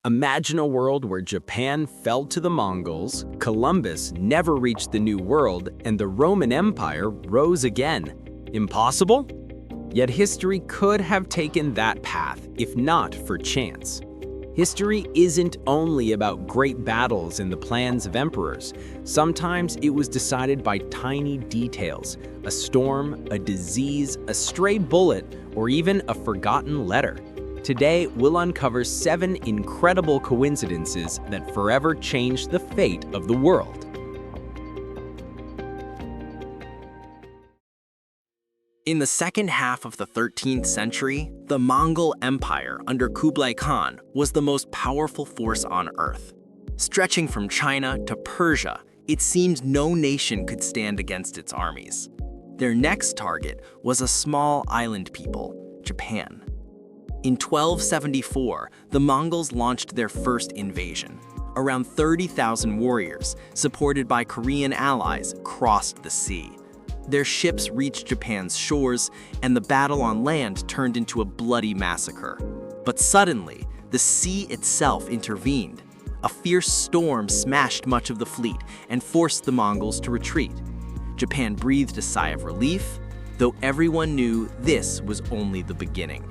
Imagine a world where Japan fell to the Mongols, Columbus never reached the New World, and the Roman Empire rose again. Impossible? Yet history could have taken that path if not for chance. History isn't only about great battles and the plans of emperors. Sometimes it was decided by tiny details, a storm, a disease, a stray bullet, or even a forgotten letter. Today, we'll uncover 7 incredible coincidences that forever changed the fate of the world. In the second half of the 13th century, the Mongol Empire under Kublai Khan was the most powerful force on Earth. Stretching from China to Persia, it seemed no nation could stand against its armies. Their next target was a small island people, Japan. In 1274, the Mongols launched their first invasion. Around 30,000 warriors, supported by Korean allies, crossed the sea. Their ships reached Japan's shores, and the battle on land turned into a bloody massacre. But suddenly, the sea itself intervened. A fierce storm smashed much of the fleet and forced the Mongols to retreat. Japan breathed a sigh of relief, though everyone knew this was only the beginning.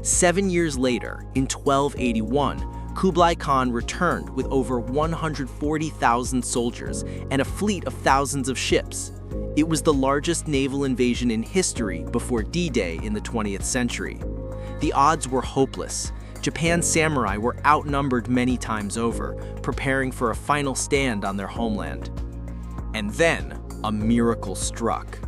7 years later, in 1281, Kublai Khan returned with over 140,000 soldiers and a fleet of thousands of ships. It was the largest naval invasion in history before D-Day in the 20th century. The odds were hopeless. Japan's samurai were outnumbered many times over, preparing for a final stand on their homeland. And then, a miracle struck.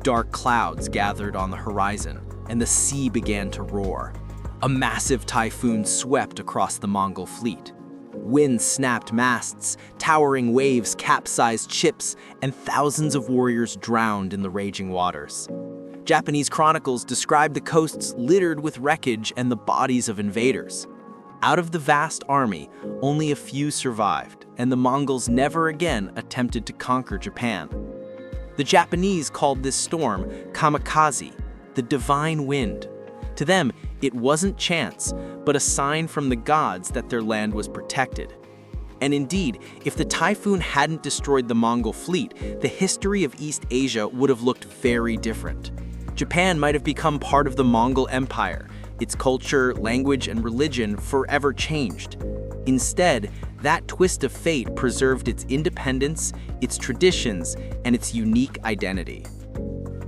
Dark clouds gathered on the horizon, and the sea began to roar. A massive typhoon swept across the Mongol fleet. Winds snapped masts, towering waves capsized ships, and thousands of warriors drowned in the raging waters. Japanese chronicles describe the coasts littered with wreckage and the bodies of invaders. Out of the vast army, only a few survived, and the Mongols never again attempted to conquer Japan. The Japanese called this storm kamikaze, the divine wind. To them, it wasn't chance, but a sign from the gods that their land was protected. And indeed, if the typhoon hadn't destroyed the Mongol fleet, the history of East Asia would have looked very different. Japan might have become part of the Mongol Empire. Its culture, language, and religion forever changed. Instead, that twist of fate preserved its independence, its traditions, and its unique identity.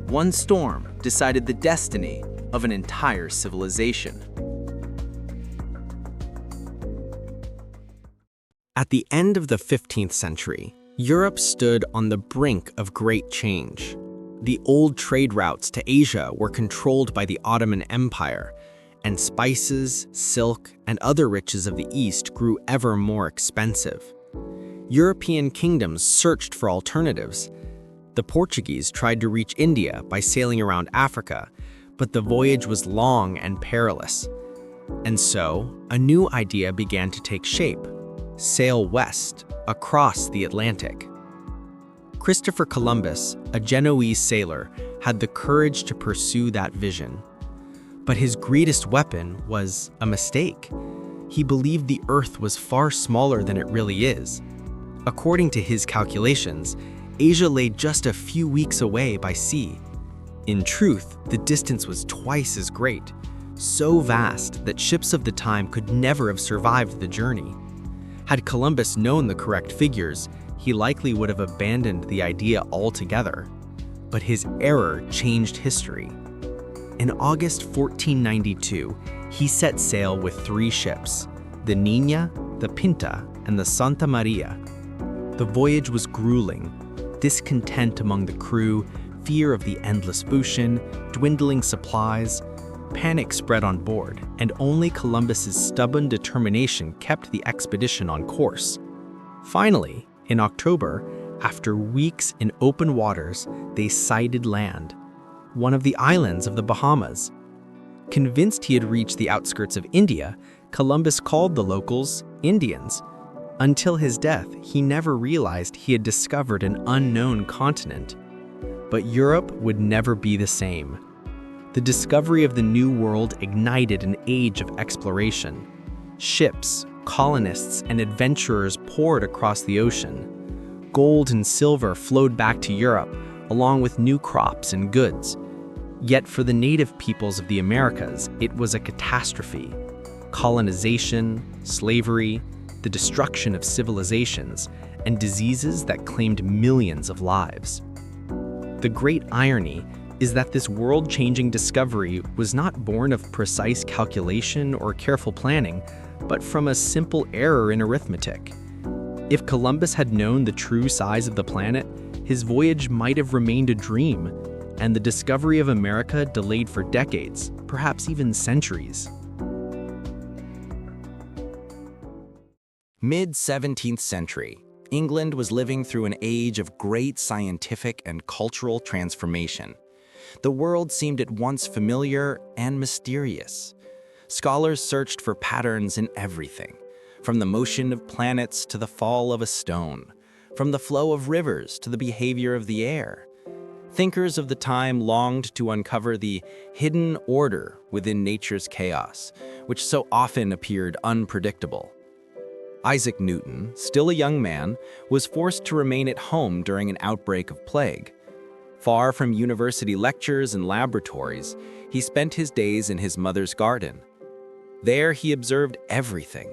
One storm decided the destiny of an entire civilization. At the end of the 15th century, Europe stood on the brink of great change. The old trade routes to Asia were controlled by the Ottoman Empire, and spices, silk, and other riches of the East grew ever more expensive. European kingdoms searched for alternatives. The Portuguese tried to reach India by sailing around Africa, but the voyage was long and perilous. And so, a new idea began to take shape: sail west, across the Atlantic. Christopher Columbus, a Genoese sailor, had the courage to pursue that vision. But his greatest weapon was a mistake. He believed the Earth was far smaller than it really is. According to his calculations, Asia lay just a few weeks away by sea. In truth, the distance was twice as great, so vast that ships of the time could never have survived the journey. Had Columbus known the correct figures, he likely would have abandoned the idea altogether. But his error changed history. In August 1492, he set sail with 3 ships: the Niña, the Pinta, and the Santa Maria. The voyage was grueling. Discontent among the crew, fear of the endless ocean, dwindling supplies. Panic spread on board, and only Columbus's stubborn determination kept the expedition on course. Finally, in October, after weeks in open waters, they sighted land, one of the islands of the Bahamas. Convinced he had reached the outskirts of India, Columbus called the locals Indians. Until his death, he never realized he had discovered an unknown continent. But Europe would never be the same. The discovery of the New World ignited an age of exploration. Ships, colonists, and adventurers poured across the ocean. Gold and silver flowed back to Europe, along with new crops and goods. Yet for the native peoples of the Americas, it was a catastrophe. Colonization, slavery, the destruction of civilizations, and diseases that claimed millions of lives. The great irony is that this world-changing discovery was not born of precise calculation or careful planning, but from a simple error in arithmetic. If Columbus had known the true size of the planet, his voyage might have remained a dream, and the discovery of America delayed for decades, perhaps even centuries. Mid-17th century, England was living through an age of great scientific and cultural transformation. The world seemed at once familiar and mysterious. Scholars searched for patterns in everything, from the motion of planets to the fall of a stone, from the flow of rivers to the behavior of the air. Thinkers of the time longed to uncover the hidden order within nature's chaos, which so often appeared unpredictable. Isaac Newton, still a young man, was forced to remain at home during an outbreak of plague. Far from university lectures and laboratories, he spent his days in his mother's garden. There he observed everything: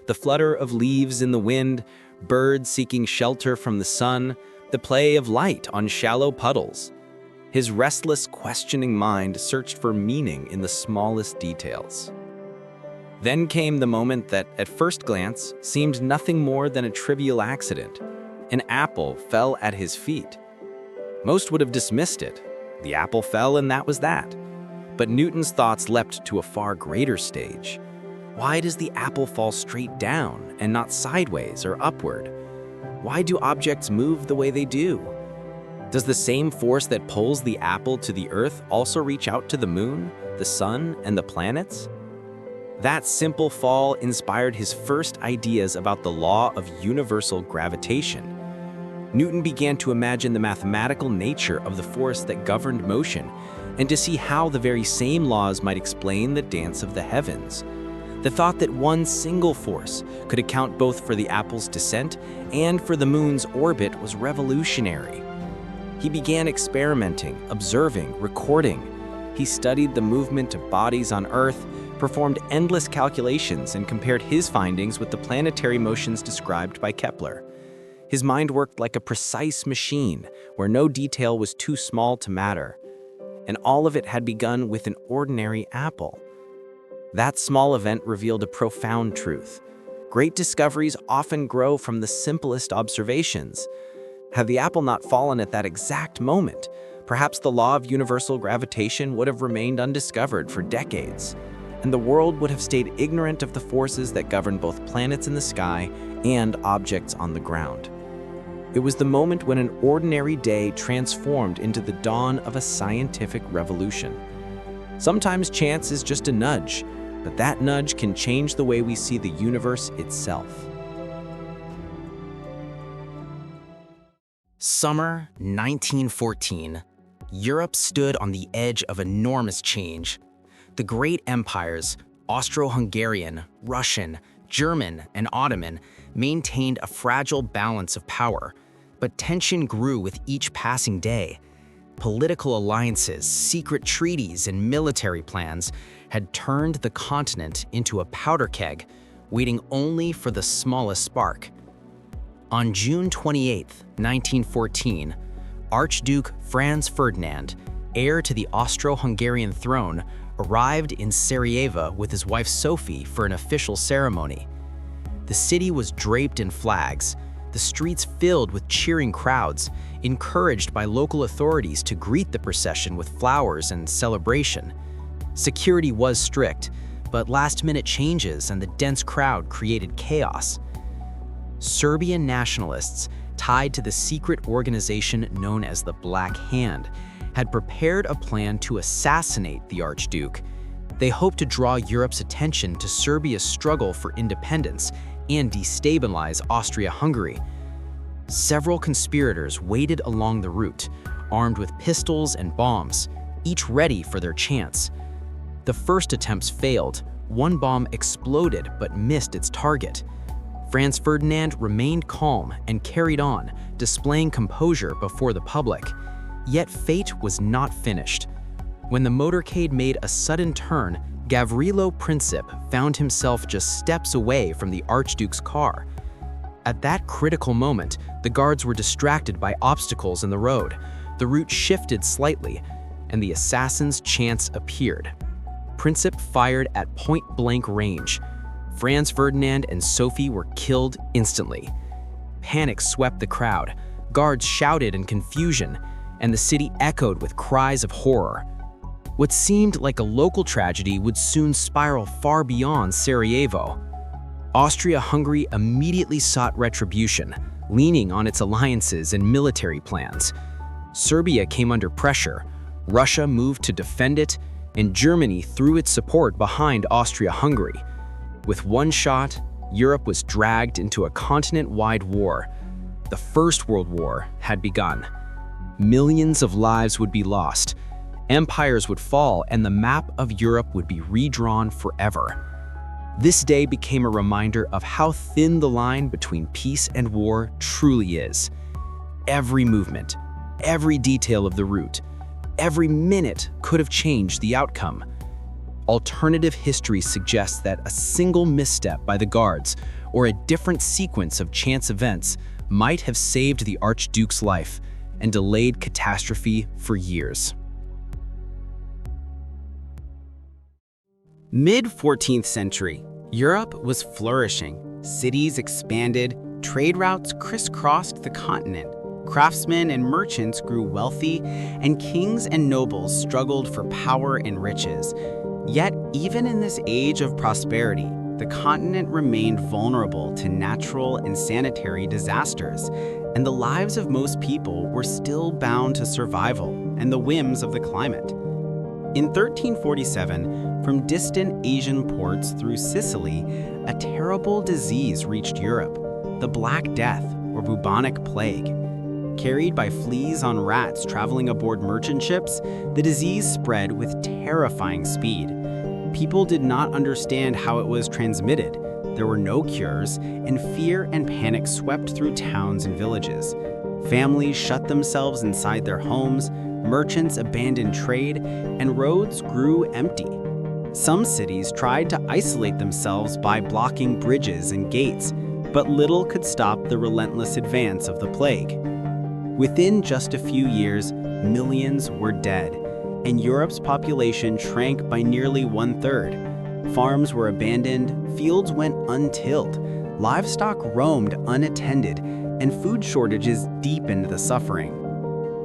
the flutter of leaves in the wind, birds seeking shelter from the sun, the play of light on shallow puddles. His restless, questioning mind searched for meaning in the smallest details. Then came the moment that, at first glance, seemed nothing more than a trivial accident. An apple fell at his feet. Most would have dismissed it. The apple fell and that was that. But Newton's thoughts leapt to a far greater stage. Why does the apple fall straight down and not sideways or upward? Why do objects move the way they do? Does the same force that pulls the apple to the earth also reach out to the moon, the sun, and the planets? That simple fall inspired his first ideas about the law of universal gravitation. Newton began to imagine the mathematical nature of the force that governed motion, and to see how the very same laws might explain the dance of the heavens. The thought that one single force could account both for the apple's descent and for the moon's orbit was revolutionary. He began experimenting, observing, recording. He studied the movement of bodies on Earth, performed endless calculations, and compared his findings with the planetary motions described by Kepler. His mind worked like a precise machine, where no detail was too small to matter. And all of it had begun with an ordinary apple. That small event revealed a profound truth. Great discoveries often grow from the simplest observations. Had the apple not fallen at that exact moment, perhaps the law of universal gravitation would have remained undiscovered for decades, and the world would have stayed ignorant of the forces that govern both planets in the sky and objects on the ground. It was the moment when an ordinary day transformed into the dawn of a scientific revolution. Sometimes chance is just a nudge, but that nudge can change the way we see the universe itself. Summer 1914. Europe stood on the edge of enormous change. The great empires, Austro-Hungarian, Russian, German, and Ottoman, maintained a fragile balance of power, but tension grew with each passing day. Political alliances, secret treaties, and military plans had turned the continent into a powder keg, waiting only for the smallest spark. On June 28, 1914, Archduke Franz Ferdinand, heir to the Austro-Hungarian throne, arrived in Sarajevo with his wife Sophie for an official ceremony. The city was draped in flags, the streets filled with cheering crowds, encouraged by local authorities to greet the procession with flowers and celebration. Security was strict, but last-minute changes and the dense crowd created chaos. Serbian nationalists, tied to the secret organization known as the Black Hand, had prepared a plan to assassinate the Archduke. They hoped to draw Europe's attention to Serbia's struggle for independence and destabilize Austria-Hungary. Several conspirators waited along the route, armed with pistols and bombs, each ready for their chance. The first attempts failed, One bomb exploded but missed its target. Franz Ferdinand remained calm and carried on, displaying composure before the public. Yet fate was not finished. When the motorcade made a sudden turn, Gavrilo Princip found himself just steps away from the Archduke's car. At that critical moment, the guards were distracted by obstacles in the road. The route shifted slightly, and the assassin's chance appeared. Princip fired at point-blank range. Franz Ferdinand and Sophie were killed instantly. Panic swept the crowd. Guards shouted in confusion, and the city echoed with cries of horror. What seemed like a local tragedy would soon spiral far beyond Sarajevo. Austria-Hungary immediately sought retribution, leaning on its alliances and military plans. Serbia came under pressure, Russia moved to defend it, and Germany threw its support behind Austria-Hungary. With one shot, Europe was dragged into a continent-wide war. The First World War had begun. Millions of lives would be lost, empires would fall, and the map of Europe would be redrawn forever. This day became a reminder of how thin the line between peace and war truly is. Every movement, every detail of the route, every minute could have changed the outcome. Alternative history suggests that a single misstep by the guards or a different sequence of chance events might have saved the Archduke's life and delayed catastrophe for years. Mid-14th century, Europe was flourishing. Cities expanded, trade routes crisscrossed the continent. Craftsmen and merchants grew wealthy, and kings and nobles struggled for power and riches. Yet, even in this age of prosperity, the continent remained vulnerable to natural and sanitary disasters, and the lives of most people were still bound to survival and the whims of the climate. In 1347, from distant Asian ports through Sicily, a terrible disease reached Europe, the Black Death, or bubonic plague. Carried by fleas on rats traveling aboard merchant ships, the disease spread with terrifying speed. People did not understand how it was transmitted. There were no cures, and fear and panic swept through towns and villages. Families shut themselves inside their homes, merchants abandoned trade, and roads grew empty. Some cities tried to isolate themselves by blocking bridges and gates, but little could stop the relentless advance of the plague. Within just a few years, millions were dead, and Europe's population shrank by nearly 1/3. Farms were abandoned, fields went untilled, livestock roamed unattended, and food shortages deepened the suffering.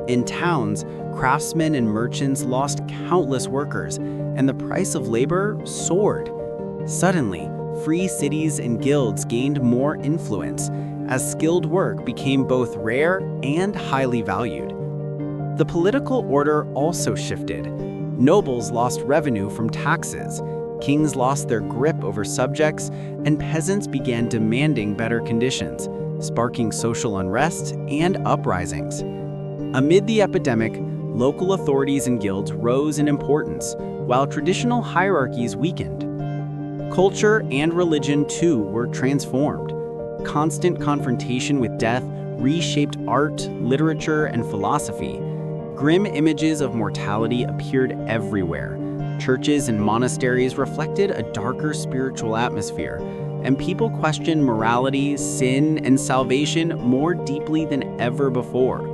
In towns, craftsmen and merchants lost countless workers, and the price of labor soared. Suddenly, free cities and guilds gained more influence, as skilled work became both rare and highly valued. The political order also shifted. Nobles lost revenue from taxes, kings lost their grip over subjects, and peasants began demanding better conditions, sparking social unrest and uprisings. Amid the epidemic, local authorities and guilds rose in importance, while traditional hierarchies weakened. Culture and religion, too, were transformed. Constant confrontation with death reshaped art, literature, and philosophy. Grim images of mortality appeared everywhere. Churches and monasteries reflected a darker spiritual atmosphere, and people questioned morality, sin, and salvation more deeply than ever before.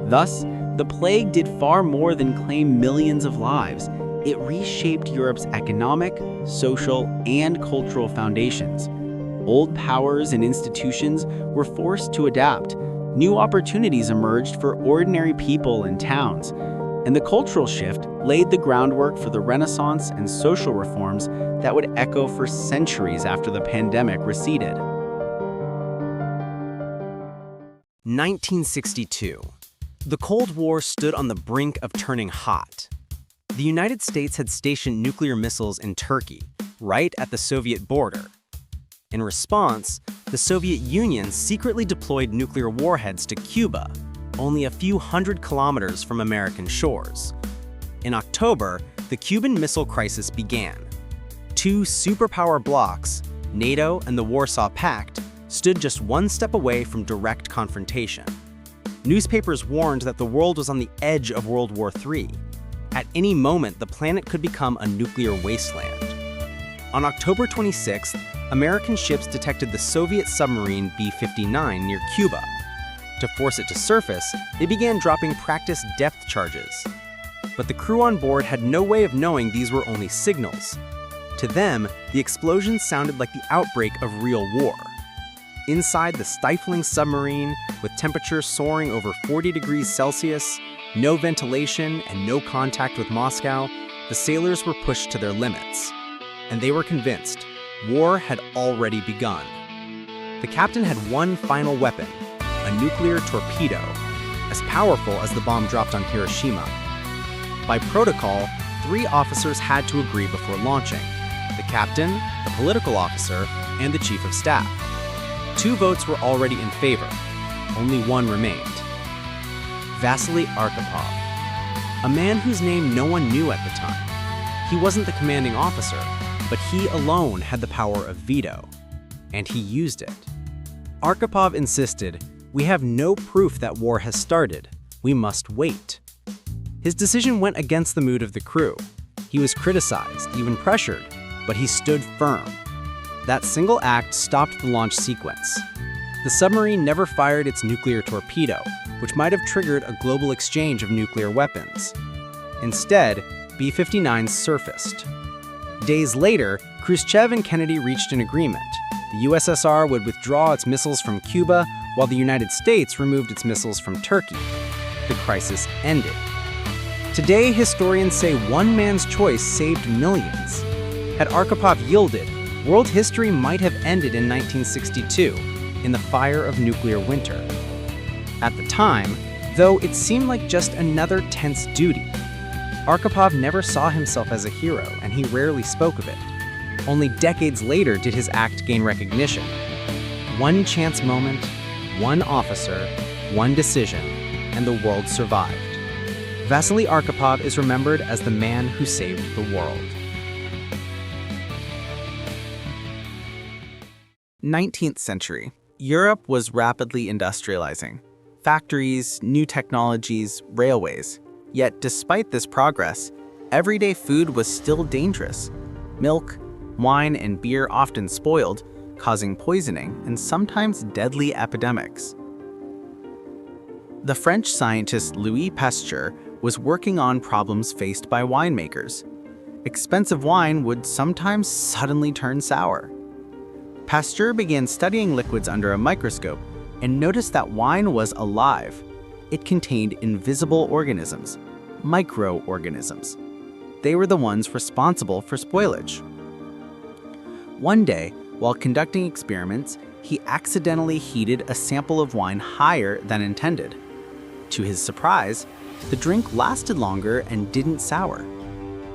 Thus, the plague did far more than claim millions of lives. It reshaped Europe's economic, social, and cultural foundations. Old powers and institutions were forced to adapt. New opportunities emerged for ordinary people and towns, and the cultural shift laid the groundwork for the Renaissance and social reforms that would echo for centuries after the pandemic receded. 1962. The Cold War stood on the brink of turning hot. The United States had stationed nuclear missiles in Turkey, right at the Soviet border. In response, the Soviet Union secretly deployed nuclear warheads to Cuba, only a few hundred kilometers from American shores. In October, the Cuban Missile Crisis began. Two superpower blocs, NATO and the Warsaw Pact, stood just one step away from direct confrontation. Newspapers warned that the world was on the edge of World War III. At any moment, the planet could become a nuclear wasteland. On October 26th, American ships detected the Soviet submarine B-59 near Cuba. To force it to surface, they began dropping practice depth charges. But the crew on board had no way of knowing these were only signals. To them, the explosions sounded like the outbreak of real war. Inside the stifling submarine, with temperatures soaring over 40 degrees Celsius, no ventilation, and no contact with Moscow, the sailors were pushed to their limits. And they were convinced war had already begun. The captain had one final weapon, a nuclear torpedo, as powerful as the bomb dropped on Hiroshima. By protocol, 3 officers had to agree before launching: the captain, the political officer, and the chief of staff. 2 votes were already in favor. Only one remained. Vasily Arkhipov, a man whose name no one knew at the time. He wasn't the commanding officer, but he alone had the power of veto, and he used it. Arkhipov insisted, "We have no proof that war has started. We must wait." His decision went against the mood of the crew. He was criticized, even pressured, but he stood firm. That single act stopped the launch sequence. The submarine never fired its nuclear torpedo, which might have triggered a global exchange of nuclear weapons. Instead, B-59s surfaced. Days later, Khrushchev and Kennedy reached an agreement. The USSR would withdraw its missiles from Cuba, while the United States removed its missiles from Turkey. The crisis ended. Today, historians say one man's choice saved millions. Had Arkhipov yielded, world history might have ended in 1962, in the fire of nuclear winter. At the time, though it seemed like just another tense duty, Arkhipov never saw himself as a hero, and he rarely spoke of it. Only decades later did his act gain recognition. One chance moment, one officer, one decision, and the world survived. Vasily Arkhipov is remembered as the man who saved the world. 19th century. Europe was rapidly industrializing. Factories, new technologies, railways. Yet despite this progress, everyday food was still dangerous. Milk, wine, and beer often spoiled, causing poisoning and sometimes deadly epidemics. The French scientist Louis Pasteur was working on problems faced by winemakers. Expensive wine would sometimes suddenly turn sour. Pasteur began studying liquids under a microscope and noticed that wine was alive. It contained invisible organisms, microorganisms. They were the ones responsible for spoilage. One day, while conducting experiments, he accidentally heated a sample of wine higher than intended. To his surprise, the drink lasted longer and didn't sour.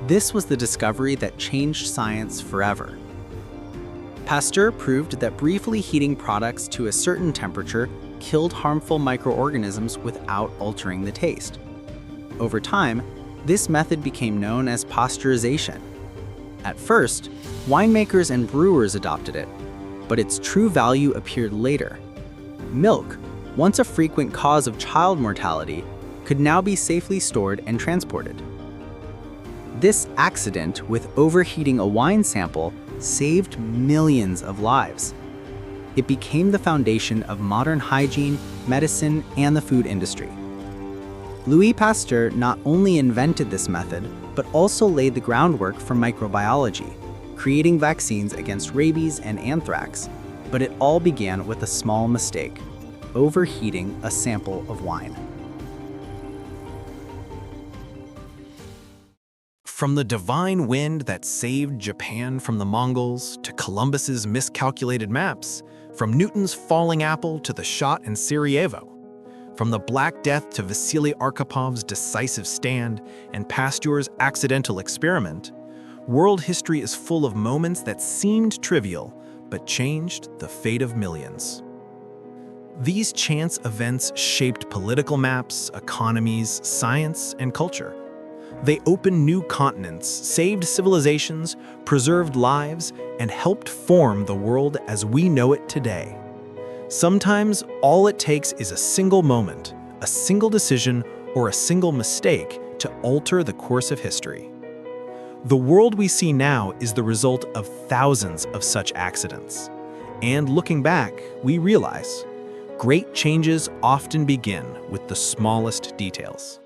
This was the discovery that changed science forever. Pasteur proved that briefly heating products to a certain temperature killed harmful microorganisms without altering the taste. Over time, this method became known as pasteurization. At first, winemakers and brewers adopted it, but its true value appeared later. Milk, once a frequent cause of child mortality, could now be safely stored and transported. This accident with overheating a wine sample saved millions of lives. It became the foundation of modern hygiene, medicine, and the food industry. Louis Pasteur not only invented this method, but also laid the groundwork for microbiology, creating vaccines against rabies and anthrax. But it all began with a small mistake: overheating a sample of wine. From the divine wind that saved Japan from the Mongols, to Columbus's miscalculated maps, from Newton's falling apple to the shot in Sarajevo, from the Black Death to Vasily Arkhipov's decisive stand and Pasteur's accidental experiment, world history is full of moments that seemed trivial but changed the fate of millions. These chance events shaped political maps, economies, science, and culture. They opened new continents, saved civilizations, preserved lives, and helped form the world as we know it today. Sometimes, all it takes is a single moment, a single decision, or a single mistake to alter the course of history. The world we see now is the result of thousands of such accidents. And looking back, we realize great changes often begin with the smallest details.